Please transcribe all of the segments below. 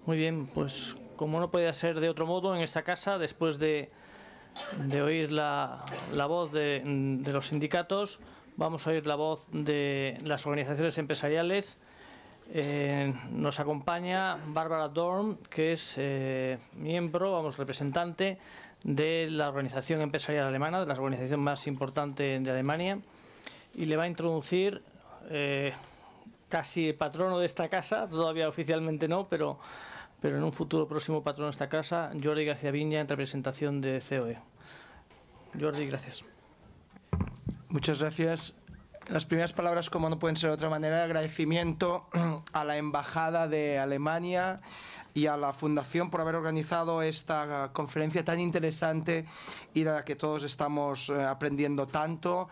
Muy bien, pues como no podía ser de otro modo, en esta casa, después de oír la voz de los sindicatos, vamos a oír la voz de las organizaciones empresariales. Nos acompaña Bárbara Dorn, que es miembro, representante de la Organización Empresarial Alemana, de la organización más importante de Alemania, y le va a introducir casi patrono de esta casa, todavía oficialmente no, pero en un futuro próximo patrono de esta casa, Jordi García Viña, en representación de COE. Jordi, gracias. Muchas gracias. Las primeras palabras, como no pueden ser de otra manera, agradecimiento a la Embajada de Alemania y a la Fundación por haber organizado esta conferencia tan interesante y de la que todos estamos aprendiendo tanto.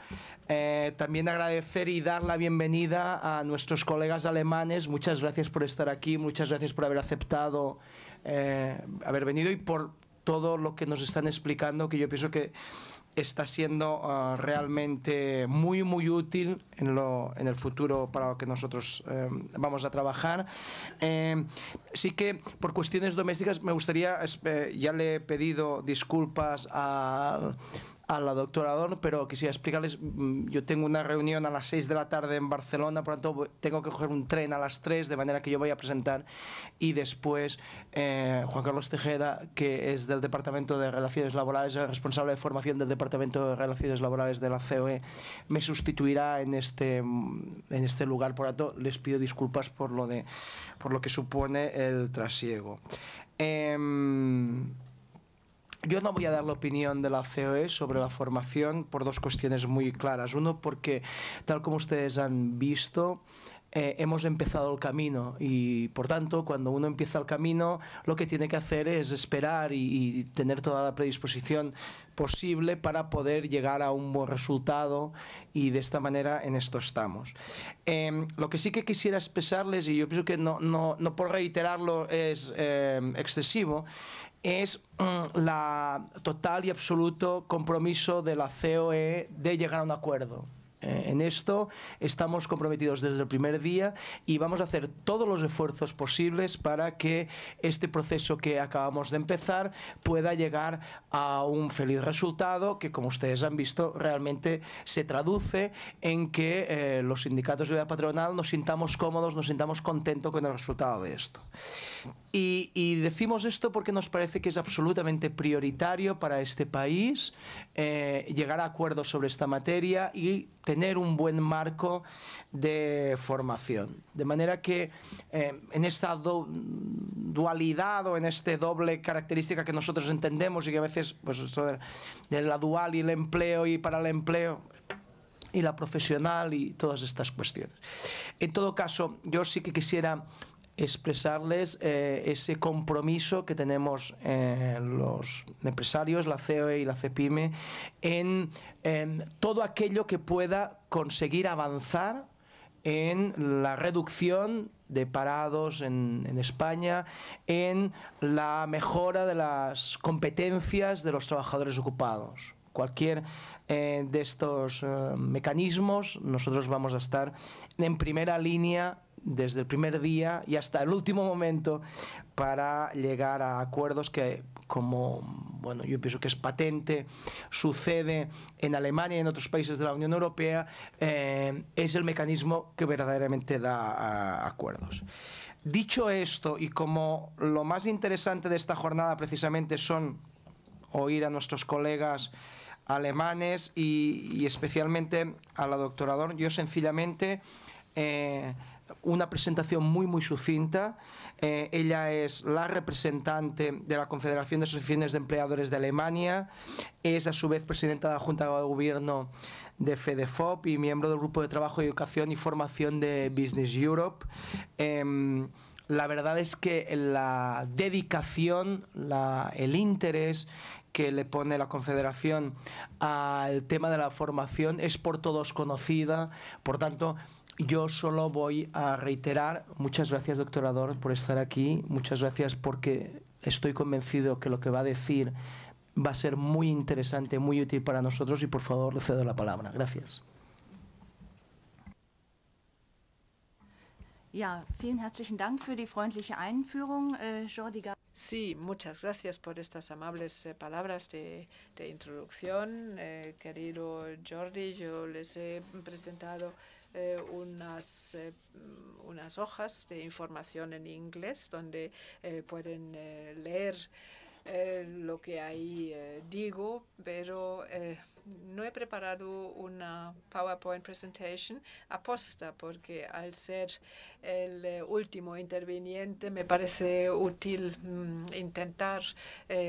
También agradecer y dar la bienvenida a nuestros colegas alemanes. Muchas gracias por estar aquí, muchas gracias por haber aceptado haber venido y por todo lo que nos están explicando, que yo pienso que está siendo realmente muy útil en el futuro para lo que nosotros vamos a trabajar. Sí que por cuestiones domésticas me gustaría, ya le he pedido disculpas a la doctora Dorn, pero quisiera explicarles, yo tengo una reunión a las 6 de la tarde en Barcelona, por lo tanto tengo que coger un tren a las 3, de manera que yo voy a presentar, y después Juan Carlos Tejeda, que es del Departamento de Relaciones Laborales, el responsable de formación del Departamento de Relaciones Laborales de la COE, me sustituirá en este lugar. Por lo tanto, les pido disculpas por lo que supone el trasiego. Yo no voy a dar la opinión de la COE sobre la formación por dos cuestiones muy claras. Uno, porque, tal como ustedes han visto, hemos empezado el camino y, por tanto, cuando uno empieza el camino, lo que tiene que hacer es esperar y tener toda la predisposición posible para poder llegar a un buen resultado, y de esta manera en esto estamos. Lo que sí que quisiera expresarles, y yo pienso que no por reiterarlo es excesivo, es la total y absoluto compromiso de la COE de llegar a un acuerdo. En esto estamos comprometidos desde el primer día y vamos a hacer todos los esfuerzos posibles para que este proceso que acabamos de empezar pueda llegar a un feliz resultado que, como ustedes han visto, realmente se traduce en que los sindicatos y la patronal nos sintamos cómodos, nos sintamos contentos con el resultado de esto. Y decimos esto porque nos parece que es absolutamente prioritario para este país llegar a acuerdos sobre esta materia y tener un buen marco de formación. De manera que en esta dualidad o en esta doble característica que nosotros entendemos, y que a veces pues esto de la dual y el empleo y para el empleo y la profesional y todas estas cuestiones. En todo caso, yo sí que quisiera expresarles ese compromiso que tenemos los empresarios, la COE y la CEPIME, en todo aquello que pueda conseguir avanzar en la reducción de parados en España, en la mejora de las competencias de los trabajadores ocupados. Cualquier de estos mecanismos, nosotros vamos a estar en primera línea desde el primer día y hasta el último momento para llegar a acuerdos que, como bueno, yo pienso que es patente, sucede en Alemania y en otros países de la Unión Europea, es el mecanismo que verdaderamente da acuerdos. Dicho esto, y como lo más interesante de esta jornada precisamente son oír a nuestros colegas alemanes y especialmente a la doctora Dorn, yo sencillamente una presentación muy sucinta. Ella es la representante de la Confederación de Asociaciones de Empleadores de Alemania, es a su vez presidenta de la Junta de Gobierno de FEDEFOP y miembro del Grupo de Trabajo, Educación y Formación de Business Europe. La verdad es que la dedicación, el interés que le pone la Confederación al tema de la formación es por todos conocida. Por tanto, yo solo voy a reiterar, muchas gracias, doctora Dorn, por estar aquí, muchas gracias porque estoy convencido que lo que va a decir va a ser muy interesante, muy útil para nosotros, y por favor le cedo la palabra. Gracias. Ja, vielen herzlichen Dank für die freundliche Einführung, Jordi. Sí, muchas gracias por estas amables palabras de introducción. Querido Jordi, yo les he presentado unas hojas de información en inglés donde pueden leer lo que ahí digo, pero no he preparado una PowerPoint presentation aposta porque al ser el último interviniente me parece útil intentar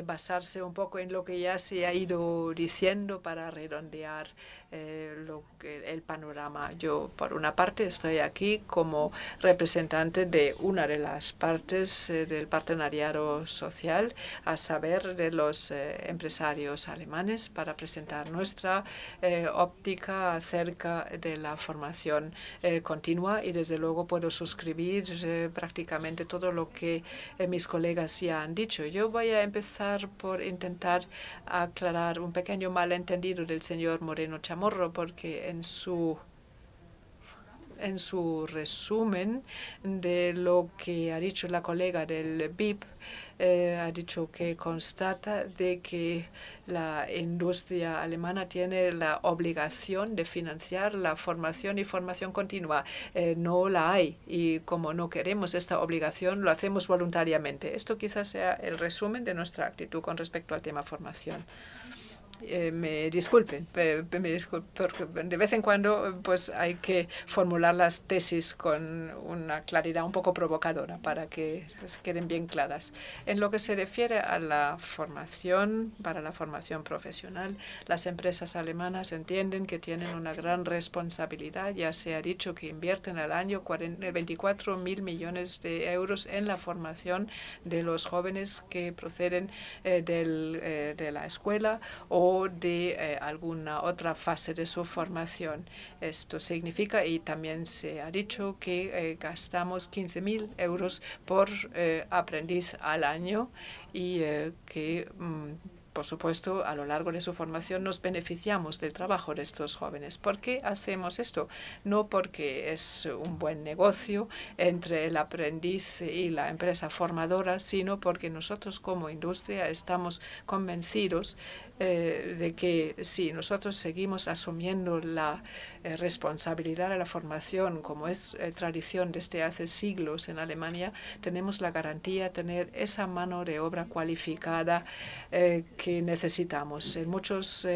basarse un poco en lo que ya se ha ido diciendo para redondear el panorama. Yo, por una parte, estoy aquí como representante de una de las partes del partenariado social, a saber, de los empresarios alemanes, para presentar nuestra óptica acerca de la formación continua, y desde luego puedo suscribir prácticamente todo lo que mis colegas ya han dicho. Yo voy a empezar por intentar aclarar un pequeño malentendido del señor Moreno Chamorro, porque en su resumen de lo que ha dicho la colega del BIP, ha dicho que constata de que la industria alemana tiene la obligación de financiar la formación y formación continua. No la hay, y como no queremos esta obligación, lo hacemos voluntariamente. Esto quizás sea el resumen de nuestra actitud con respecto al tema formación. Me disculpen, porque de vez en cuando pues hay que formular las tesis con una claridad un poco provocadora para que queden bien claras. En lo que se refiere a la formación, para la formación profesional, las empresas alemanas entienden que tienen una gran responsabilidad. Ya se ha dicho que invierten al año 24.000 millones de euros en la formación de los jóvenes que proceden de la escuela o de alguna otra fase de su formación. Esto significa, y también se ha dicho, que gastamos 15.000 euros por aprendiz al año, y que por supuesto, a lo largo de su formación nos beneficiamos del trabajo de estos jóvenes. ¿Por qué hacemos esto? No porque es un buen negocio entre el aprendiz y la empresa formadora, sino porque nosotros como industria estamos convencidos de que si nosotros seguimos asumiendo la responsabilidad de la formación, como es tradición desde hace siglos en Alemania, tenemos la garantía de tener esa mano de obra cualificada que necesitamos. En muchos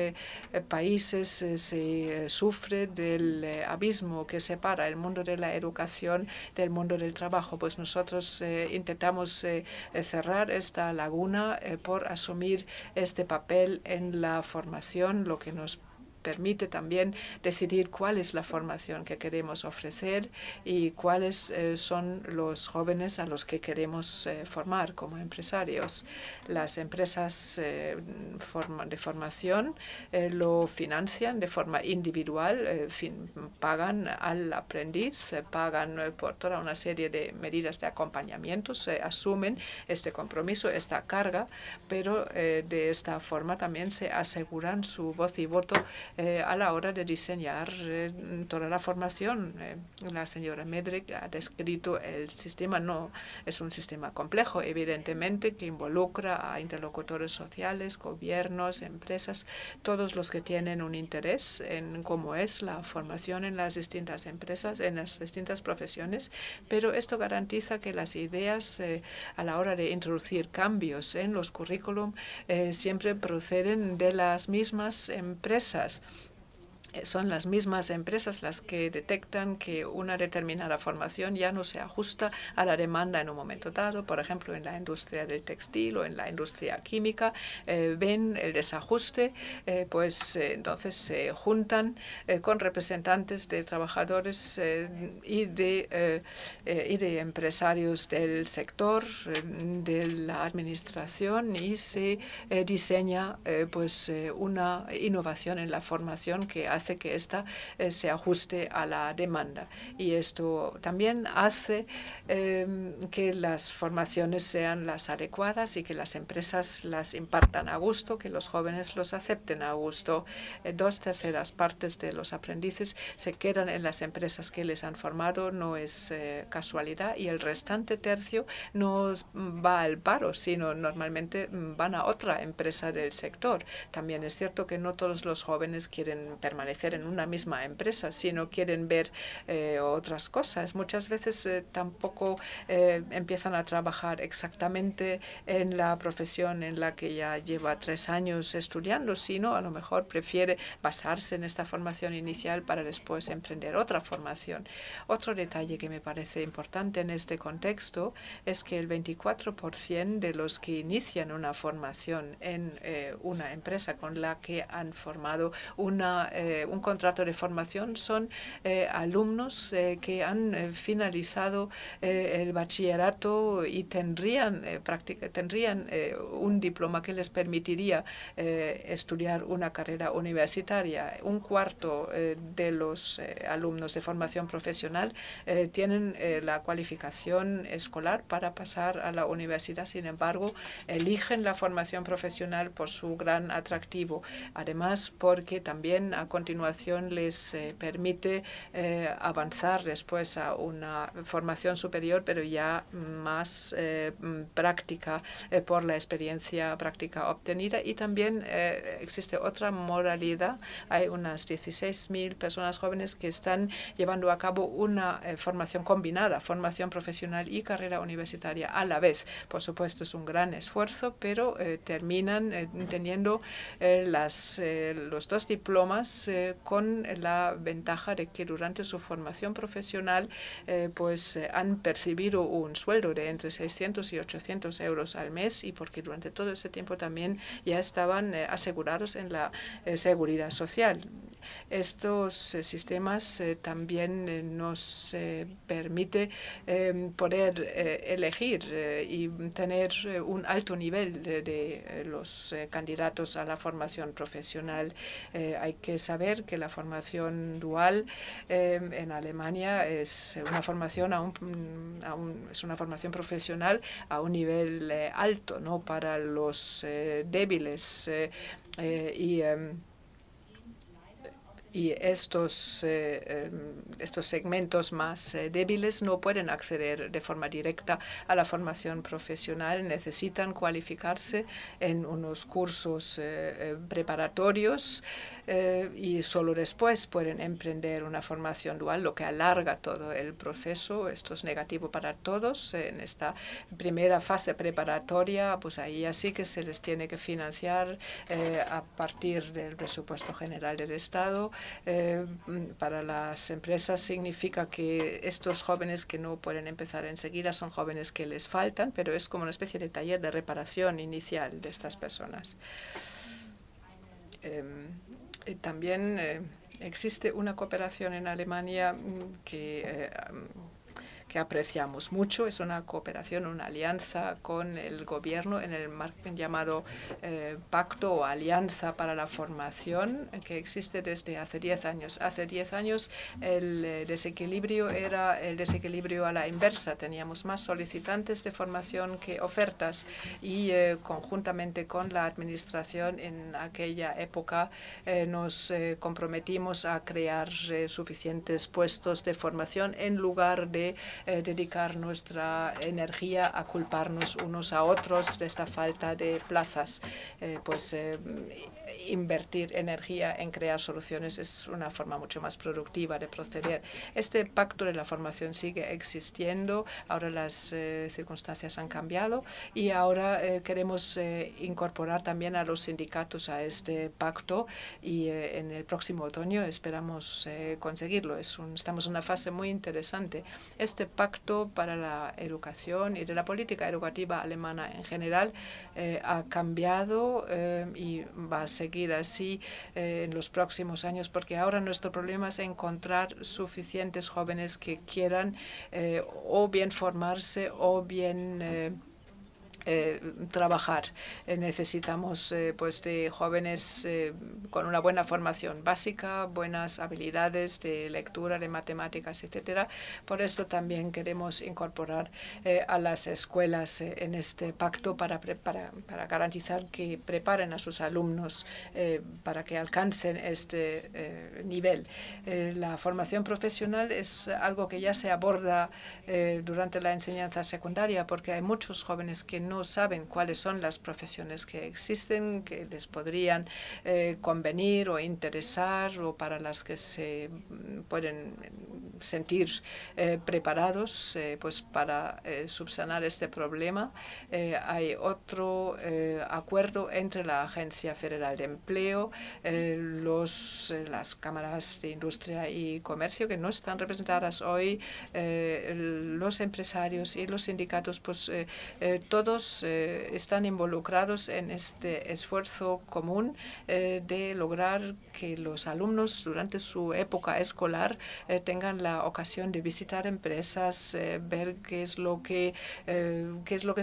países se sufre del abismo que separa el mundo de la educación del mundo del trabajo. Pues nosotros intentamos cerrar esta laguna por asumir este papel en la formación, lo que nos permite también decidir cuál es la formación que queremos ofrecer y cuáles son los jóvenes a los que queremos formar como empresarios. Las empresas de formación lo financian de forma individual, pagan al aprendiz, pagan por toda una serie de medidas de acompañamiento, se asumen este compromiso, esta carga, pero de esta forma también se aseguran su voz y voto a la hora de diseñar toda la formación. La señora Medrick ha descrito el sistema. No es un sistema complejo, evidentemente, que involucra a interlocutores sociales, gobiernos, empresas, todos los que tienen un interés en cómo es la formación en las distintas empresas, en las distintas profesiones, pero esto garantiza que las ideas a la hora de introducir cambios en los currículum siempre proceden de las mismas empresas. Son las mismas empresas las que detectan que una determinada formación ya no se ajusta a la demanda en un momento dado. Por ejemplo, en la industria del textil o en la industria química, ven el desajuste, pues entonces se juntan con representantes de trabajadores y de empresarios del sector, de la administración, y se diseña pues una innovación en la formación que hace hace que esta se ajuste a la demanda. Y esto también hace que las formaciones sean las adecuadas y que las empresas las impartan a gusto, que los jóvenes los acepten a gusto. 2/3 partes de los aprendices se quedan en las empresas que les han formado, no es casualidad, y el restante tercio no va al paro, sino normalmente van a otra empresa del sector. También es cierto que no todos los jóvenes quieren permanecer en una misma empresa, sino quieren ver otras cosas. Muchas veces tampoco empiezan a trabajar exactamente en la profesión en la que ya lleva 3 años estudiando, sino a lo mejor prefiere basarse en esta formación inicial para después emprender otra formación. Otro detalle que me parece importante en este contexto es que el 24% de los que inician una formación en una empresa con la que han formado un contrato de formación son alumnos que han finalizado el bachillerato y tendrían un diploma que les permitiría estudiar una carrera universitaria. 1/4 de los alumnos de formación profesional tienen la cualificación escolar para pasar a la universidad. Sin embargo, eligen la formación profesional por su gran atractivo. Además, porque también a continuación les permite avanzar después a una formación superior, pero ya más práctica por la experiencia práctica obtenida. Y también existe otra modalidad. Hay unas 16.000 personas jóvenes que están llevando a cabo una formación combinada, formación profesional y carrera universitaria a la vez. Por supuesto, es un gran esfuerzo, pero terminan teniendo los 2 diplomas con la ventaja de que durante su formación profesional pues han percibido un sueldo de entre 600 y 800 euros al mes, y porque durante todo ese tiempo también ya estaban asegurados en la seguridad social. Estos sistemas también nos permite poder elegir y tener un alto nivel de los candidatos a la formación profesional. Hay que saber que la formación dual en Alemania es una formación es una formación profesional a un nivel alto, ¿no? Para los débiles y estos segmentos más débiles no pueden acceder de forma directa a la formación profesional, necesitan cualificarse en unos cursos preparatorios y solo después pueden emprender una formación dual, lo que alarga todo el proceso. Esto es negativo para todos. En esta primera fase preparatoria, pues ahí así que se les tiene que financiar a partir del presupuesto general del Estado. Para las empresas significa que estos jóvenes que no pueden empezar enseguida son jóvenes que les faltan, pero es como una especie de taller de reparación inicial de estas personas. También existe una cooperación en Alemania que apreciamos mucho. Es una cooperación, una alianza con el gobierno en el llamado Pacto o Alianza para la Formación, que existe desde hace 10 años. Hace 10 años el desequilibrio era el desequilibrio a la inversa. Teníamos más solicitantes de formación que ofertas y conjuntamente con la administración en aquella época nos comprometimos a crear suficientes puestos de formación en lugar de dedicar nuestra energía a culparnos unos a otros de esta falta de plazas. Invertir energía en crear soluciones es una forma mucho más productiva de proceder. Este pacto de la formación sigue existiendo. Ahora las circunstancias han cambiado y ahora queremos incorporar también a los sindicatos a este pacto y en el próximo otoño esperamos conseguirlo. Estamos en una fase muy interesante. Este pacto para la educación y de la política educativa alemana en general ha cambiado y va a seguir así en los próximos años, porque ahora nuestro problema es encontrar suficientes jóvenes que quieran o bien formarse o bien trabajar. Necesitamos pues de jóvenes con una buena formación básica, buenas habilidades de lectura, de matemáticas, etcétera. Por esto también queremos incorporar a las escuelas en este pacto para garantizar que preparen a sus alumnos para que alcancen este nivel. La formación profesional es algo que ya se aborda durante la enseñanza secundaria, porque hay muchos jóvenes que no saben cuáles son las profesiones que existen, que les podrían convenir o interesar, o para las que se pueden sentir preparados pues para subsanar este problema. Hay otro acuerdo entre la Agencia Federal de Empleo, las cámaras de industria y comercio, que no están representadas hoy, los empresarios y los sindicatos, pues todos están involucrados en este esfuerzo común de lograr que los alumnos durante su época escolar tengan la ocasión de visitar empresas, ver qué es lo que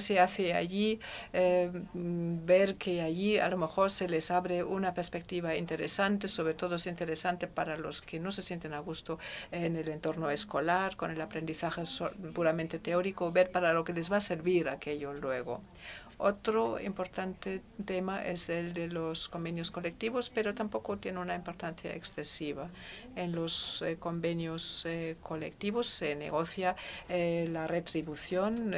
se hace allí, ver que allí a lo mejor se les abre una perspectiva interesante. Sobre todo es interesante para los que no se sienten a gusto en el entorno escolar, con el aprendizaje puramente teórico, ver para lo que les va a servir aquello luego. Otro importante tema es el de los convenios colectivos, pero tampoco tiene una importancia excesiva. En los convenios colectivos se negocia la retribución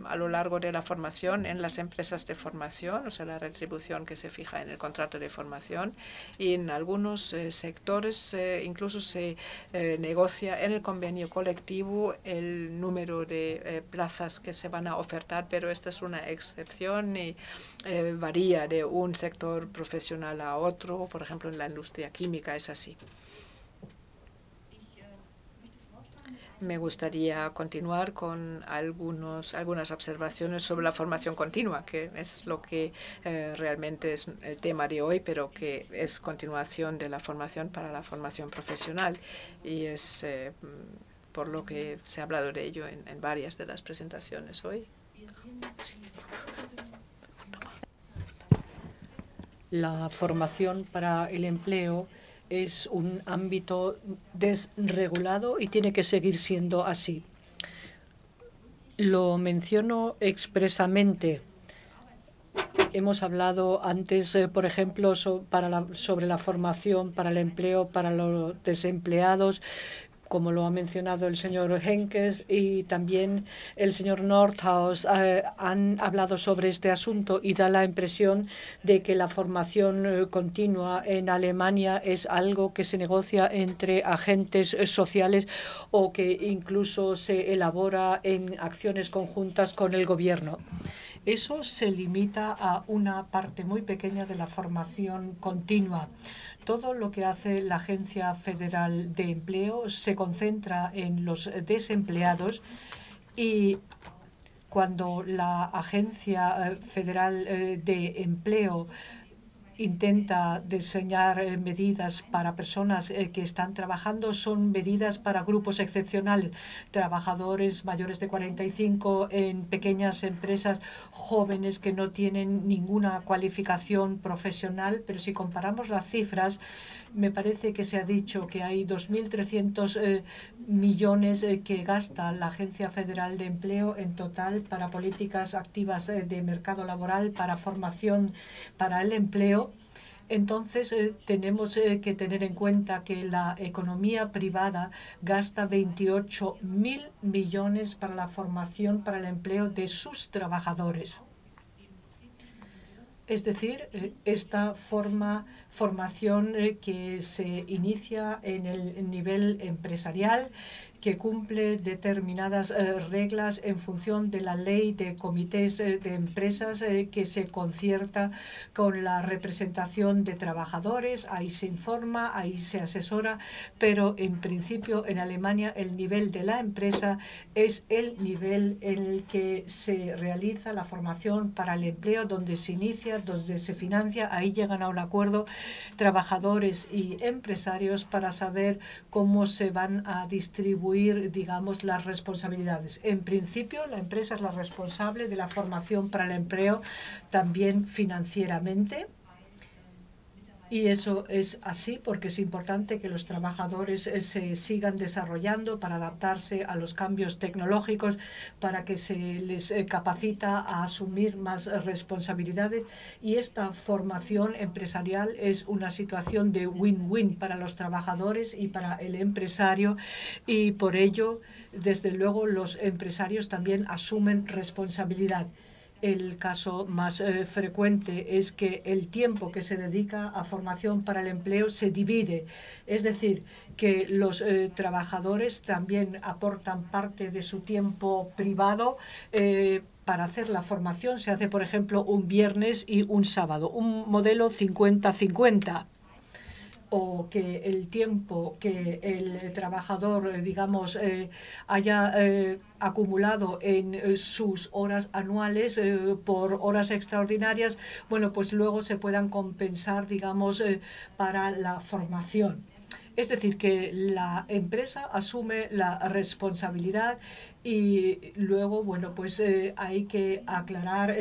a lo largo de la formación en las empresas de formación, o sea, la retribución que se fija en el contrato de formación, y en algunos sectores incluso se negocia en el convenio colectivo el número de plazas que se van a ofertar, pero esta es una excepción y varía de un sector profesional a otro. Por ejemplo, en la industria química es así. Me gustaría continuar con algunas observaciones sobre la formación continua, que es lo que realmente es el tema de hoy, pero que es continuación de la formación para la formación profesional, y es por lo que se ha hablado de ello en varias de las presentaciones hoy. La formación para el empleo es un ámbito desregulado y tiene que seguir siendo así. Lo menciono expresamente. Hemos hablado antes, por ejemplo, sobre la formación para el empleo para los desempleados, como lo ha mencionado el señor Henkes, y también el señor Nordhaus han hablado sobre este asunto, y da la impresión de que la formación continua en Alemania es algo que se negocia entre agentes sociales o que incluso se elabora en acciones conjuntas con el gobierno. Eso se limita a una parte muy pequeña de la formación continua. Todo lo que hace la Agencia Federal de Empleo se concentra en los desempleados, y cuando la Agencia Federal de Empleo intenta diseñar medidas para personas que están trabajando, son medidas para grupos excepcionales, trabajadores mayores de 45 en pequeñas empresas, jóvenes que no tienen ninguna cualificación profesional. Pero si comparamos las cifras, me parece que se ha dicho que hay 2.300 millones que gasta la Agencia Federal de Empleo en total para políticas activas de mercado laboral, para formación para el empleo. Entonces, tenemos que tener en cuenta que la economía privada gasta 28.000 millones para la formación para el empleo de sus trabajadores. Es decir, esta formación que se inicia en el nivel empresarial, que cumple determinadas reglas en función de la ley de comités de empresas, que se concierta con la representación de trabajadores. Ahí se informa, ahí se asesora, pero en principio en Alemania el nivel de la empresa es el nivel en el que se realiza la formación para el empleo, donde se inicia, donde se financia. Ahí llegan a un acuerdo trabajadores y empresarios para saber cómo se van a distribuir distribuir, digamos, las responsabilidades. En principio, la empresa es la responsable de la formación para el empleo, también financieramente. Y eso es así porque es importante que los trabajadores se sigan desarrollando para adaptarse a los cambios tecnológicos, para que se les capacita a asumir más responsabilidades. Y esta formación empresarial es una situación de win-win para los trabajadores y para el empresario. Y por ello, desde luego, los empresarios también asumen responsabilidad. El caso más frecuente es que el tiempo que se dedica a formación para el empleo se divide. Es decir, que los trabajadores también aportan parte de su tiempo privado para hacer la formación. Se hace, por ejemplo, un viernes y un sábado, un modelo 50-50. O que el tiempo que el trabajador, digamos, haya acumulado en sus horas anuales por horas extraordinarias, bueno, pues luego se puedan compensar, digamos, para la formación. Es decir, que la empresa asume la responsabilidad y luego, bueno, pues hay que aclarar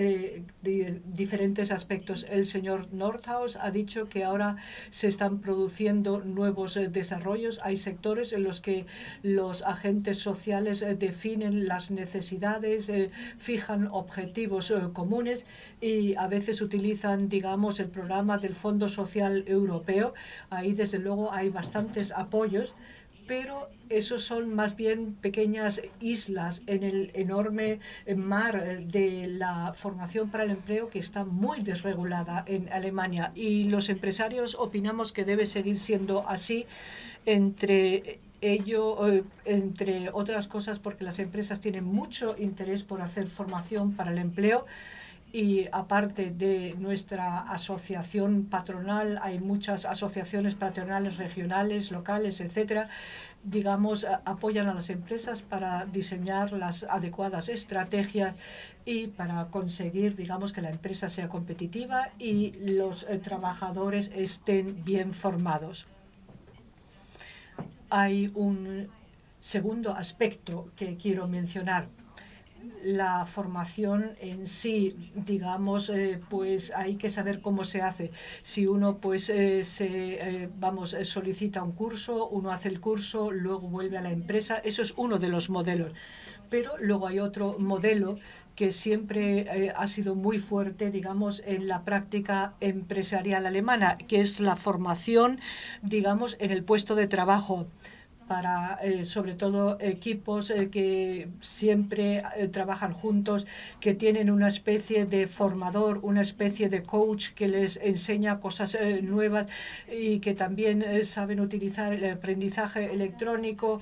diferentes aspectos. El señor Nordhaus ha dicho que ahora se están produciendo nuevos desarrollos. Hay sectores en los que los agentes sociales definen las necesidades, fijan objetivos comunes y a veces utilizan, digamos, el programa del Fondo Social Europeo. Ahí, desde luego, hay bastantes apoyos, pero esos son más bien pequeñas islas en el enorme mar de la formación para el empleo que está muy desregulada en Alemania. Y los empresarios opinamos que debe seguir siendo así, entre otras cosas, porque las empresas tienen mucho interés por hacer formación para el empleo. Y aparte de nuestra asociación patronal, hay muchas asociaciones patronales regionales, locales, etcétera, digamos, apoyan a las empresas para diseñar las adecuadas estrategias y para conseguir, digamos, que la empresa sea competitiva y los trabajadores estén bien formados. Hay un segundo aspecto que quiero mencionar. La formación en sí, digamos, pues hay que saber cómo se hace. Si uno pues solicita un curso, uno hace el curso, luego vuelve a la empresa, eso es uno de los modelos. Pero luego hay otro modelo que siempre ha sido muy fuerte, digamos, en la práctica empresarial alemana, que es la formación, digamos, en el puesto de trabajo, para sobre todo equipos que siempre trabajan juntos, que tienen una especie de formador, una especie de coach que les enseña cosas nuevas y que también saben utilizar el aprendizaje electrónico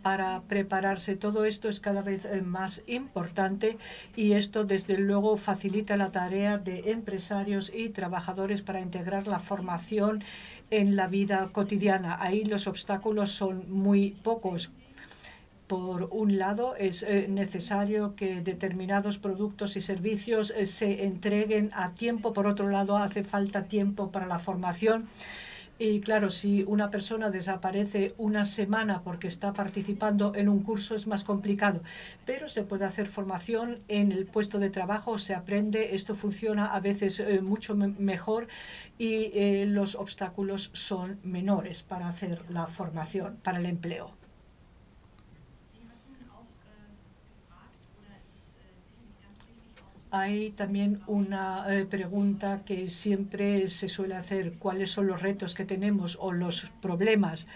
para prepararse. Todo esto es cada vez más importante y esto desde luego facilita la tarea de empresarios y trabajadores para integrar la formación en la vida cotidiana. Ahí los obstáculos son muy pocos. Por un lado, es necesario que determinados productos y servicios se entreguen a tiempo. Por otro lado, hace falta tiempo para la formación. Y claro, si una persona desaparece una semana porque está participando en un curso es más complicado, pero se puede hacer formación en el puesto de trabajo, se aprende, esto funciona a veces mucho mejor y los obstáculos son menores para hacer la formación para el empleo. Hay también una pregunta que siempre se suele hacer: ¿cuáles son los retos que tenemos o los problemas?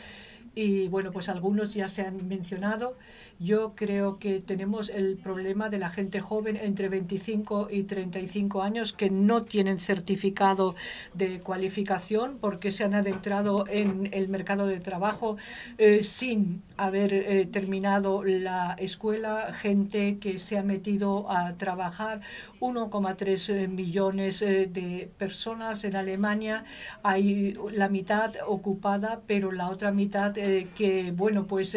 Y bueno, pues algunos ya se han mencionado. Yo creo que tenemos el problema de la gente joven entre 25 y 35 años que no tienen certificado de cualificación porque se han adentrado en el mercado de trabajo sin haber terminado la escuela, gente que se ha metido a trabajar. 1,3 millones de personas en Alemania. Hay la mitad ocupada, pero la otra mitad que, bueno, pues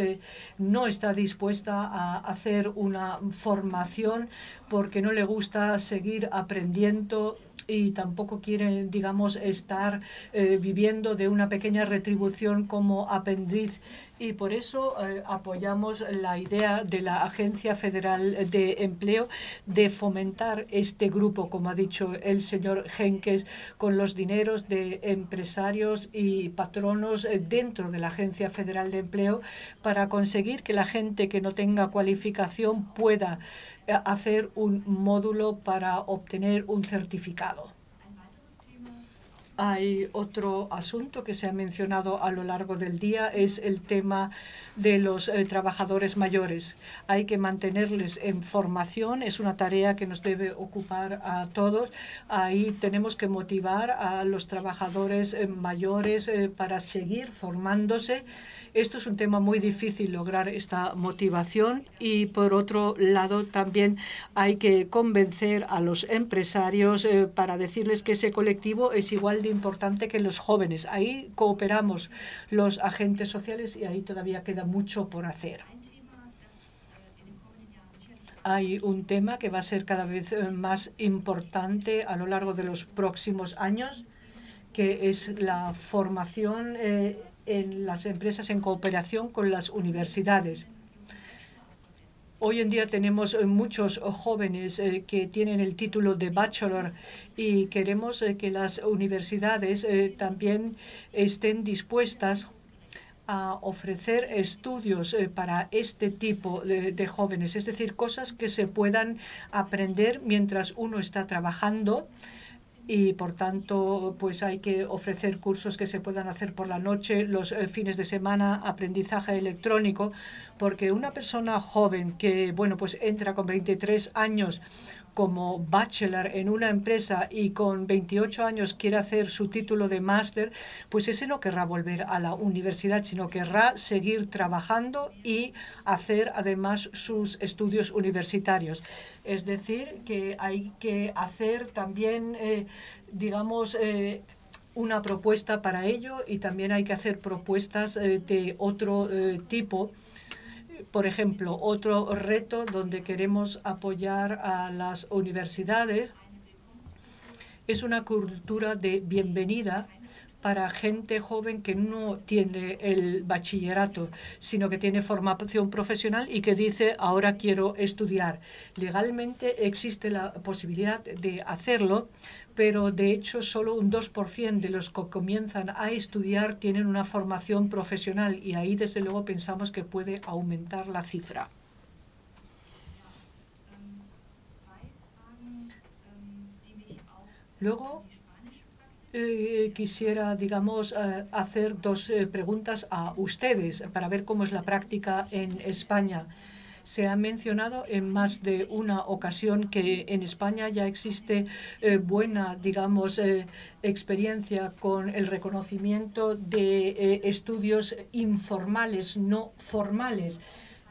no está dispuesta a hacer una formación porque no le gusta seguir aprendiendo y tampoco quiere, digamos, estar viviendo de una pequeña retribución como aprendiz y por eso apoyamos la idea de la Agencia Federal de Empleo de fomentar este grupo, como ha dicho el señor Henkes, con los dineros de empresarios y patronos dentro de la Agencia Federal de Empleo para conseguir que la gente que no tenga cualificación pueda hacer un módulo para obtener un certificado. Hay otro asunto que se ha mencionado a lo largo del día, es el tema de los trabajadores mayores. Hay que mantenerles en formación, es una tarea que nos debe ocupar a todos. Ahí tenemos que motivar a los trabajadores mayores para seguir formándose. Esto es un tema muy difícil, lograr esta motivación, y por otro lado también hay que convencer a los empresarios para decirles que ese colectivo es igual de importante que los jóvenes. Ahí cooperamos los agentes sociales y ahí todavía queda mucho por hacer. Hay un tema que va a ser cada vez más importante a lo largo de los próximos años, que es la formación en las empresas en cooperación con las universidades. Hoy en día tenemos muchos jóvenes que tienen el título de bachelor y queremos que las universidades también estén dispuestas a ofrecer estudios para este tipo de jóvenes, es decir, cosas que se puedan aprender mientras uno está trabajando. Y, por tanto, pues hay que ofrecer cursos que se puedan hacer por la noche, los fines de semana, aprendizaje electrónico, porque una persona joven que, bueno, pues entra con 23 años como bachelor en una empresa y con 28 años quiere hacer su título de máster, pues ese no querrá volver a la universidad, sino querrá seguir trabajando y hacer además sus estudios universitarios. Es decir, que hay que hacer también, digamos, una propuesta para ello, y también hay que hacer propuestas de otro tipo. Por ejemplo, otro reto donde queremos apoyar a las universidades es una cultura de bienvenida para gente joven que no tiene el bachillerato, sino que tiene formación profesional y que dice, ahora quiero estudiar. Legalmente existe la posibilidad de hacerlo, pero de hecho solo un 2% de los que comienzan a estudiar tienen una formación profesional, y ahí desde luego pensamos que puede aumentar la cifra. Luego, quisiera, digamos, hacer dos preguntas a ustedes para ver cómo es la práctica en España. Se ha mencionado en más de una ocasión que en España ya existe buena, digamos, experiencia con el reconocimiento de estudios informales, no formales.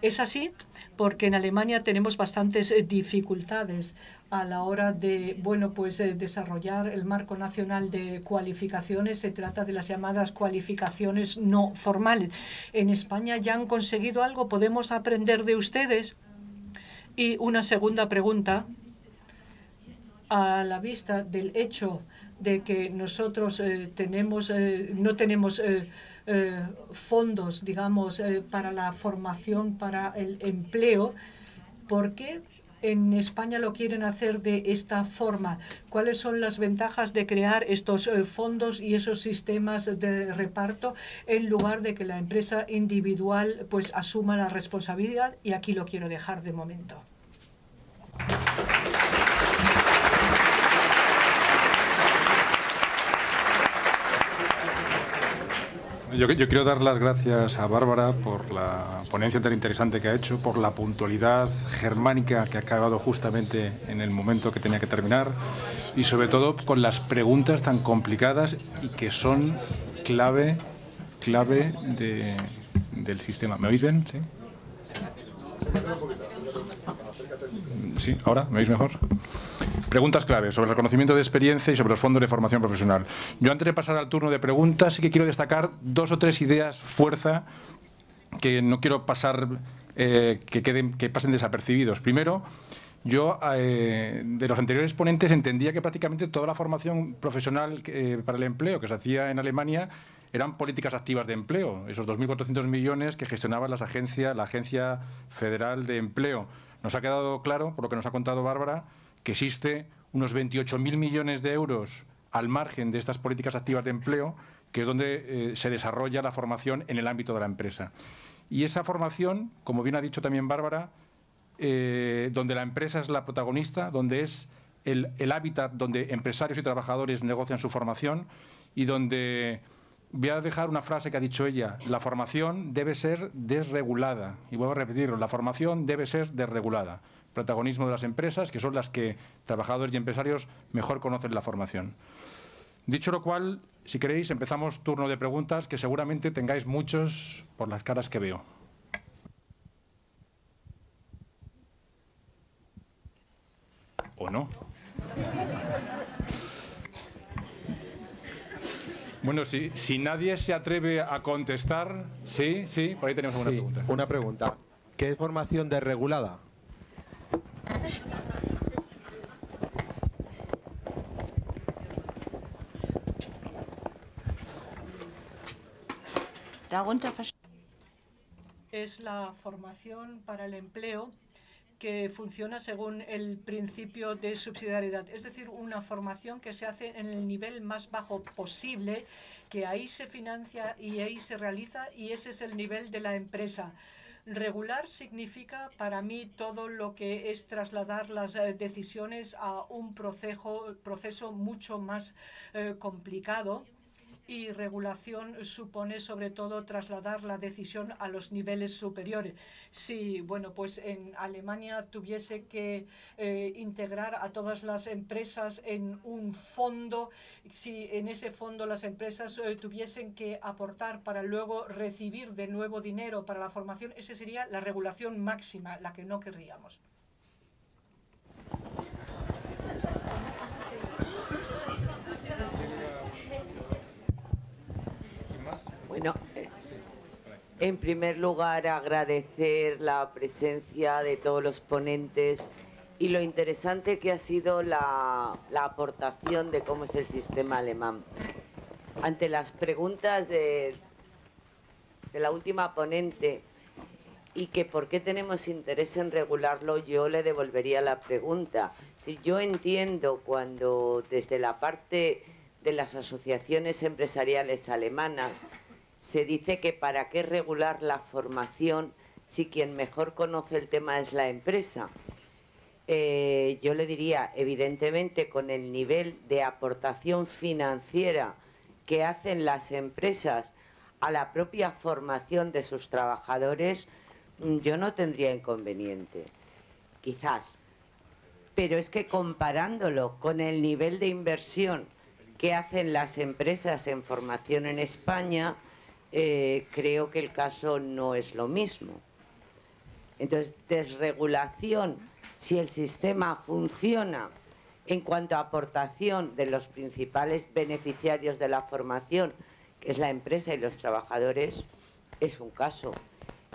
¿Es así? Porque en Alemania tenemos bastantes dificultades a la hora de, bueno, pues desarrollar el marco nacional de cualificaciones. Se trata de las llamadas cualificaciones no formales. ¿En España ya han conseguido algo? ¿Podemos aprender de ustedes? Y una segunda pregunta, a la vista del hecho de que nosotros no tenemos fondos, digamos, para la formación, para el empleo, ¿por qué en España lo quieren hacer de esta forma? ¿Cuáles son las ventajas de crear estos fondos y esos sistemas de reparto en lugar de que la empresa individual pues asuma la responsabilidad? Y aquí lo quiero dejar de momento. Yo quiero dar las gracias a Bárbara por la ponencia tan interesante que ha hecho, por la puntualidad germánica que ha acabado justamente en el momento que tenía que terminar, y sobre todo con las preguntas tan complicadas y que son clave del sistema. ¿Me oís bien? ¿Sí? ¿Sí? ¿Ahora? ¿Me oís mejor? Preguntas clave sobre el reconocimiento de experiencia y sobre los fondos de formación profesional. Yo, antes de pasar al turno de preguntas, sí que quiero destacar 2 o 3 ideas fuerza que no quiero pasar, que pasen desapercibidos. Primero, yo de los anteriores ponentes entendía que prácticamente toda la formación profesional para el empleo que se hacía en Alemania eran políticas activas de empleo, esos 2.400 millones que gestionaba la Agencia Federal de Empleo. Nos ha quedado claro, por lo que nos ha contado Bárbara, que existe unos 28.000 millones de euros al margen de estas políticas activas de empleo, que es donde se desarrolla la formación en el ámbito de la empresa. Y esa formación, como bien ha dicho también Bárbara, donde la empresa es la protagonista, donde es el hábitat donde empresarios y trabajadores negocian su formación y donde, voy a dejar una frase que ha dicho ella, la formación debe ser desregulada. Y vuelvo a repetirlo, la formación debe ser desregulada. Protagonismo de las empresas, que son las que trabajadores y empresarios mejor conocen la formación. Dicho lo cual, si queréis, empezamos turno de preguntas, que seguramente tengáis muchos por las caras que veo. ¿O no? Bueno, si nadie se atreve a contestar, sí, por ahí tenemos una pregunta. Una pregunta. ¿Qué es formación desregulada? Es la formación para el empleo que funciona según el principio de subsidiariedad, es decir, una formación que se hace en el nivel más bajo posible, que ahí se financia y ahí se realiza, y ese es el nivel de la empresa. Regular significa para mí todo lo que es trasladar las decisiones a un proceso mucho más complicado. Y regulación supone sobre todo trasladar la decisión a los niveles superiores. Si, bueno, pues en Alemania tuviese que integrar a todas las empresas en un fondo, si en ese fondo las empresas tuviesen que aportar para luego recibir de nuevo dinero para la formación, esa sería la regulación máxima, la que no querríamos. Bueno, en primer lugar, agradecer la presencia de todos los ponentes y lo interesante que ha sido la aportación de cómo es el sistema alemán. Ante las preguntas de la última ponente y que por qué tenemos interés en regularlo, yo le devolvería la pregunta. Yo entiendo cuando desde la parte de las asociaciones empresariales alemanas se dice que para qué regular la formación si quien mejor conoce el tema es la empresa. Yo le diría, evidentemente, con el nivel de aportación financiera que hacen las empresas a la propia formación de sus trabajadores, yo no tendría inconveniente, quizás. Pero es que comparándolo con el nivel de inversión que hacen las empresas en formación en España, creo que el caso no es lo mismo. Entonces, desregulación, si el sistema funciona en cuanto a aportación de los principales beneficiarios de la formación, que es la empresa y los trabajadores, es un caso.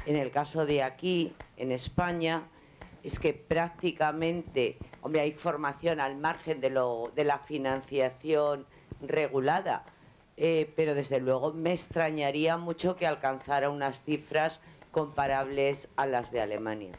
En el caso de aquí, en España, es que prácticamente, hombre, hay formación al margen de la financiación regulada, pero desde luego me extrañaría mucho que alcanzara unas cifras comparables a las de Alemania.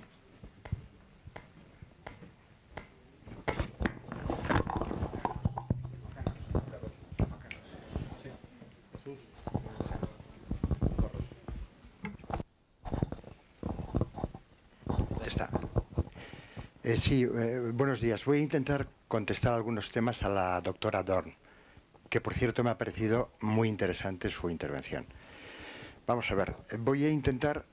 Buenos días. Voy a intentar contestar algunos temas a la doctora Dorn, que por cierto me ha parecido muy interesante su intervención. Vamos a ver, voy a intentar...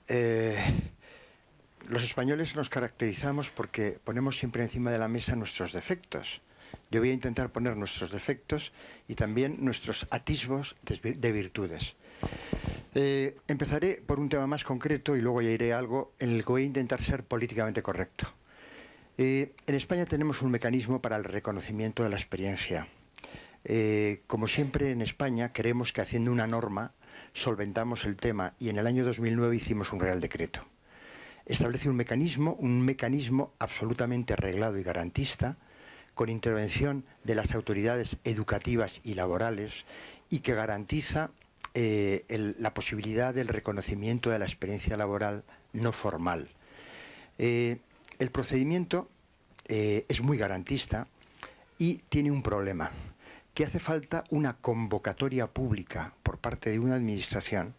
los españoles nos caracterizamos porque ponemos siempre encima de la mesa nuestros defectos. Yo voy a intentar poner nuestros defectos y también nuestros atisbos de virtudes. Empezaré por un tema más concreto y luego ya iré a algo en el que voy a intentar ser políticamente correcto. En España tenemos un mecanismo para el reconocimiento de la experiencia. Como siempre en España creemos que haciendo una norma solventamos el tema y en el año 2009 hicimos un Real Decreto. Establece un mecanismo absolutamente arreglado y garantista con intervención de las autoridades educativas y laborales y que garantiza la posibilidad del reconocimiento de la experiencia laboral no formal. El procedimiento es muy garantista y tiene un problema, que hace falta una convocatoria pública por parte de una administración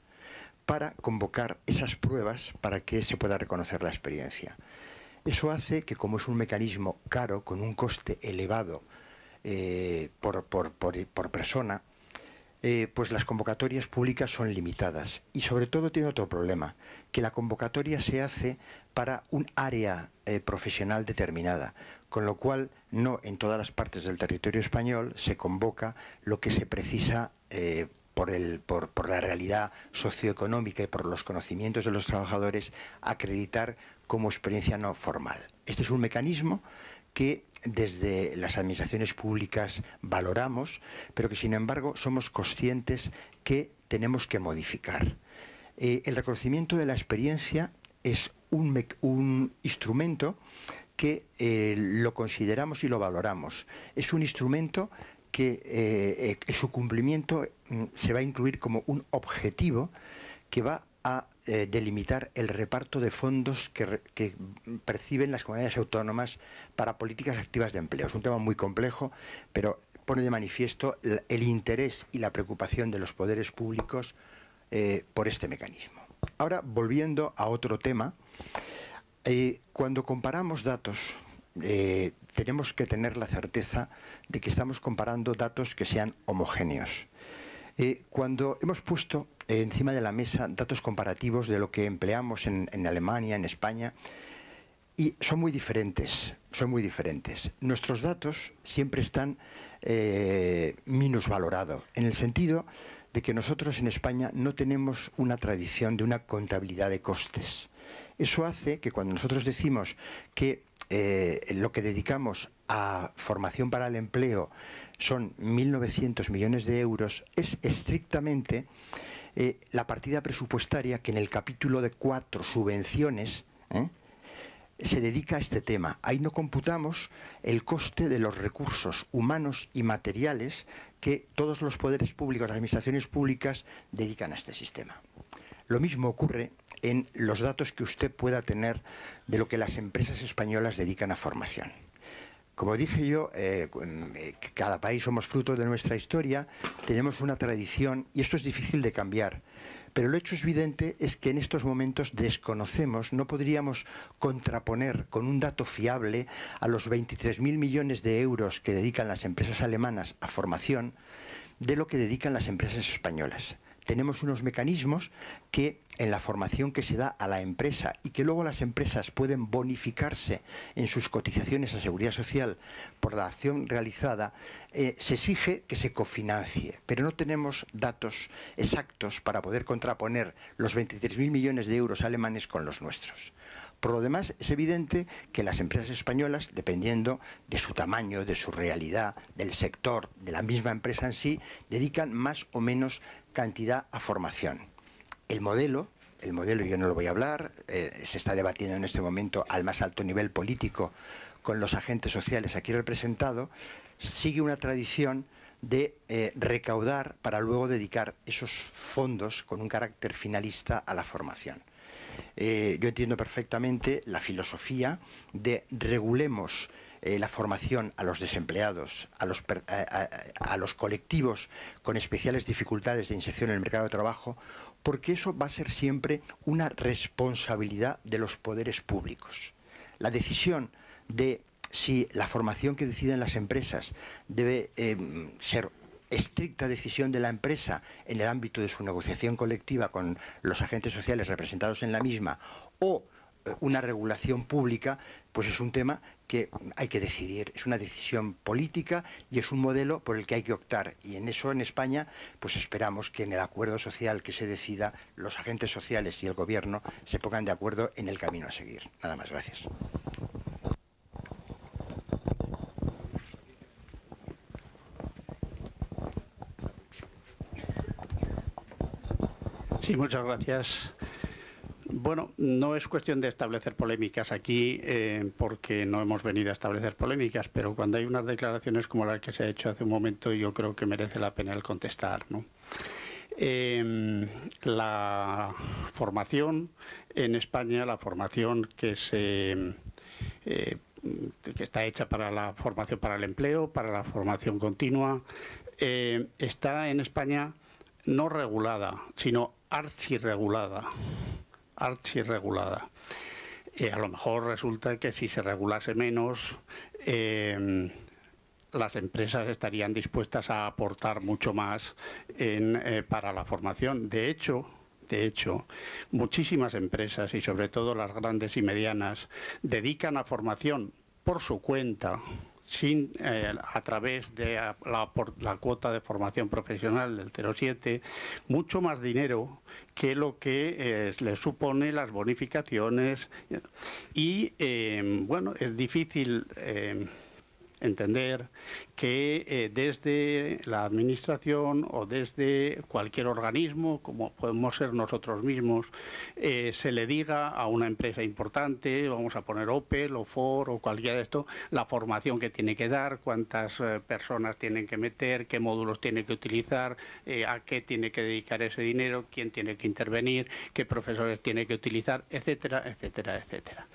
para convocar esas pruebas para que se pueda reconocer la experiencia. Eso hace que, como es un mecanismo caro, con un coste elevado por persona, pues las convocatorias públicas son limitadas. Y sobre todo tiene otro problema, que la convocatoria se hace para un área profesional determinada, con lo cual no en todas las partes del territorio español se convoca lo que se precisa por la realidad socioeconómica y por los conocimientos de los trabajadores, acreditar como experiencia no formal. Este es un mecanismo que desde las administraciones públicas valoramos, pero que sin embargo somos conscientes que tenemos que modificar. El reconocimiento de la experiencia es un instrumento que lo consideramos y lo valoramos. Es un instrumento que su cumplimiento se va a incluir como un objetivo que va a delimitar el reparto de fondos que perciben las comunidades autónomas para políticas activas de empleo. Es un tema muy complejo, pero pone de manifiesto el interés y la preocupación de los poderes públicos por este mecanismo. Ahora, volviendo a otro tema, cuando comparamos datos, tenemos que tener la certeza de que estamos comparando datos que sean homogéneos. Cuando hemos puesto encima de la mesa datos comparativos de lo que empleamos en Alemania, en España, y son muy diferentes, Nuestros datos siempre están minusvalorados, en el sentido de que nosotros en España no tenemos una tradición de una contabilidad de costes. Eso hace que cuando nosotros decimos que lo que dedicamos a formación para el empleo son 1.900 millones de euros, es estrictamente la partida presupuestaria que en el capítulo de 4, subvenciones, se dedica a este tema. Ahí no computamos el coste de los recursos humanos y materiales que todos los poderes públicos, las administraciones públicas, dedican a este sistema. Lo mismo ocurre en los datos que usted pueda tener de lo que las empresas españolas dedican a formación. Como dije yo, cada país somos fruto de nuestra historia, tenemos una tradición y esto es difícil de cambiar. Pero el hecho evidente es que en estos momentos desconocemos, no podríamos contraponer con un dato fiable a los 23.000 millones de euros que dedican las empresas alemanas a formación de lo que dedican las empresas españolas. Tenemos unos mecanismos que en la formación que se da a la empresa y que luego las empresas pueden bonificarse en sus cotizaciones a Seguridad Social por la acción realizada, se exige que se cofinancie, pero no tenemos datos exactos para poder contraponer los 23.000 millones de euros alemanes con los nuestros. Por lo demás, es evidente que las empresas españolas, dependiendo de su tamaño, de su realidad, del sector, de la misma empresa en sí, dedican más o menos cantidad a formación. El modelo yo no lo voy a hablar, se está debatiendo en este momento al más alto nivel político con los agentes sociales aquí representados, sigue una tradición de recaudar para luego dedicar esos fondos con un carácter finalista a la formación. Yo entiendo perfectamente la filosofía de regulemos la formación a los desempleados, a los colectivos con especiales dificultades de inserción en el mercado de trabajo, porque eso va a ser siempre una responsabilidad de los poderes públicos. La decisión de si la formación que deciden las empresas debe ser estricta decisión de la empresa en el ámbito de su negociación colectiva con los agentes sociales representados en la misma o una regulación pública, pues es un tema que hay que decidir. Es una decisión política y es un modelo por el que hay que optar. Y en eso, en España, pues esperamos que en el acuerdo social que se decida, los agentes sociales y el Gobierno se pongan de acuerdo en el camino a seguir. Nada más, gracias. Sí, muchas gracias. Bueno, no es cuestión de establecer polémicas aquí, porque no hemos venido a establecer polémicas, pero cuando hay unas declaraciones como las que se ha hecho hace un momento, yo creo que merece la pena el contestar, ¿no? La formación en España, la formación que está hecha para la formación para el empleo, para la formación continua, está en España no regulada, sino archirregulada. Archirregulada. A lo mejor resulta que si se regulase menos, las empresas estarían dispuestas a aportar mucho más para la formación. De hecho, muchísimas empresas, y sobre todo las grandes y medianas, dedican a formación por su cuenta, a través de la cuota de formación profesional del 0,7, mucho más dinero que lo que les supone las bonificaciones. Y bueno, es difícil entender que desde la Administración o desde cualquier organismo, como podemos ser nosotros mismos, se le diga a una empresa importante, vamos a poner Opel o Ford o cualquiera de esto, la formación que tiene que dar, cuántas personas tienen que meter, qué módulos tiene que utilizar, a qué tiene que dedicar ese dinero, quién tiene que intervenir, qué profesores tiene que utilizar, etcétera, etcétera, etcétera.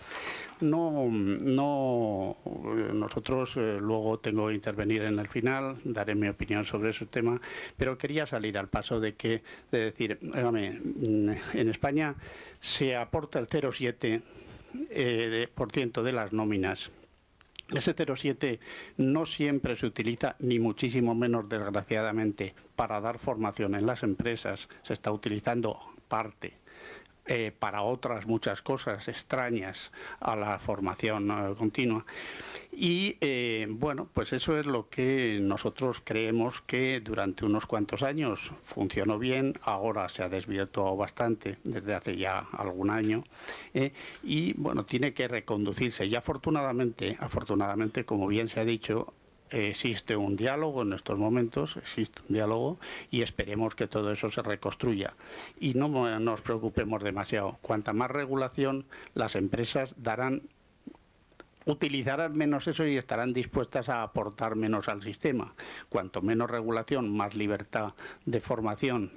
Nosotros luego tengo que intervenir en el final, daré mi opinión sobre ese tema, pero quería salir al paso de decir, en España se aporta el 0,7% de las nóminas. Ese 0,7 no siempre se utiliza, ni muchísimo menos, desgraciadamente, para dar formación en las empresas. Se está utilizando parte para otras muchas cosas extrañas a la formación continua. Y bueno, pues eso es lo que nosotros creemos que durante unos cuantos años funcionó bien, ahora se ha desvirtuado bastante desde hace ya algún año, y bueno, tiene que reconducirse. Y afortunadamente, como bien se ha dicho, existe un diálogo en estos momentos, y esperemos que todo eso se reconstruya. Y no nos preocupemos demasiado. Cuanta más regulación, las empresas utilizarán menos eso y estarán dispuestas a aportar menos al sistema. Cuanto menos regulación, más libertad de formación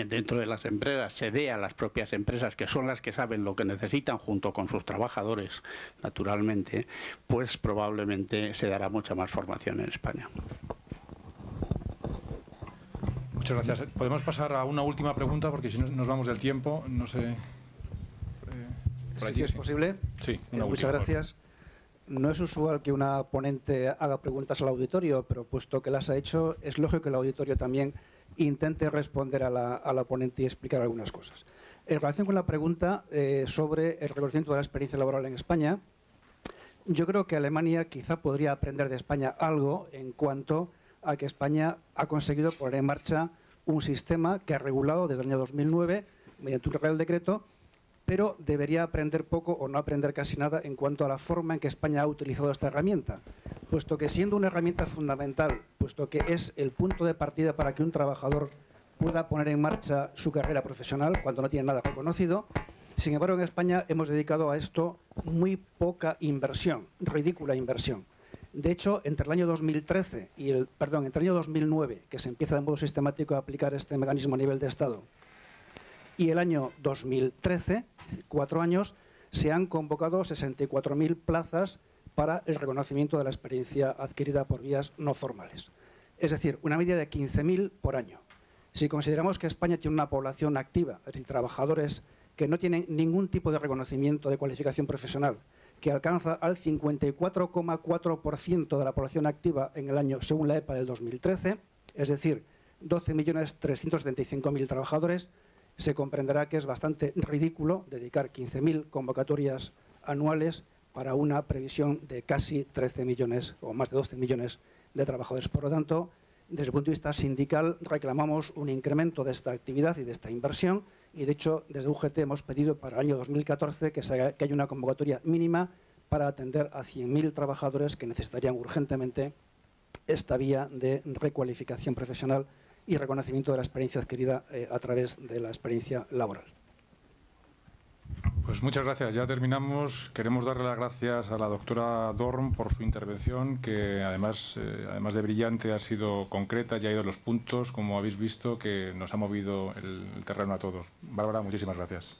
dentro de las empresas se dé a las propias empresas, que son las que saben lo que necesitan junto con sus trabajadores, naturalmente, pues probablemente se dará mucha más formación en España. Muchas gracias. Podemos pasar a una última pregunta porque si no nos vamos del tiempo. No sé. Si es posible. Sí, muchas gracias. No es usual que una ponente haga preguntas al auditorio, pero puesto que las ha hecho, es lógico que el auditorio también intente responder a la ponente y explicar algunas cosas. En relación con la pregunta sobre el reconocimiento de la experiencia laboral en España, yo creo que Alemania quizá podría aprender de España algo en cuanto a que España ha conseguido poner en marcha un sistema que ha regulado desde el año 2009 mediante un Real Decreto, pero debería aprender poco o no aprender casi nada en cuanto a la forma en que España ha utilizado esta herramienta, puesto que siendo una herramienta fundamental, puesto que es el punto de partida para que un trabajador pueda poner en marcha su carrera profesional cuando no tiene nada reconocido. Sin embargo, en España hemos dedicado a esto muy poca inversión, ridícula inversión. De hecho, entre el año 2013 y entre el año 2009, que se empieza de modo sistemático a aplicar este mecanismo a nivel de Estado, y el año 2013, 4 años, se han convocado 64.000 plazas para el reconocimiento de la experiencia adquirida por vías no formales. Es decir, una media de 15.000 por año. Si consideramos que España tiene una población activa, es decir, trabajadores que no tienen ningún tipo de reconocimiento de cualificación profesional, que alcanza al 54,4% de la población activa en el año, según la EPA del 2013, es decir, 12.375.000 trabajadores, se comprenderá que es bastante ridículo dedicar 15.000 convocatorias anuales para una previsión de casi 13 millones o más de 12 millones de trabajadores. Por lo tanto, desde el punto de vista sindical reclamamos un incremento de esta actividad y de esta inversión y, de hecho, desde UGT hemos pedido para el año 2014 que haya una convocatoria mínima para atender a 100.000 trabajadores que necesitarían urgentemente esta vía de recualificación profesional y reconocimiento de la experiencia adquirida a través de la experiencia laboral. Pues muchas gracias. Ya terminamos. Queremos darle las gracias a la doctora Dorn por su intervención, que además de brillante ha sido concreta y ha ido a los puntos, como habéis visto, que nos ha movido el terreno a todos. Bárbara, muchísimas gracias.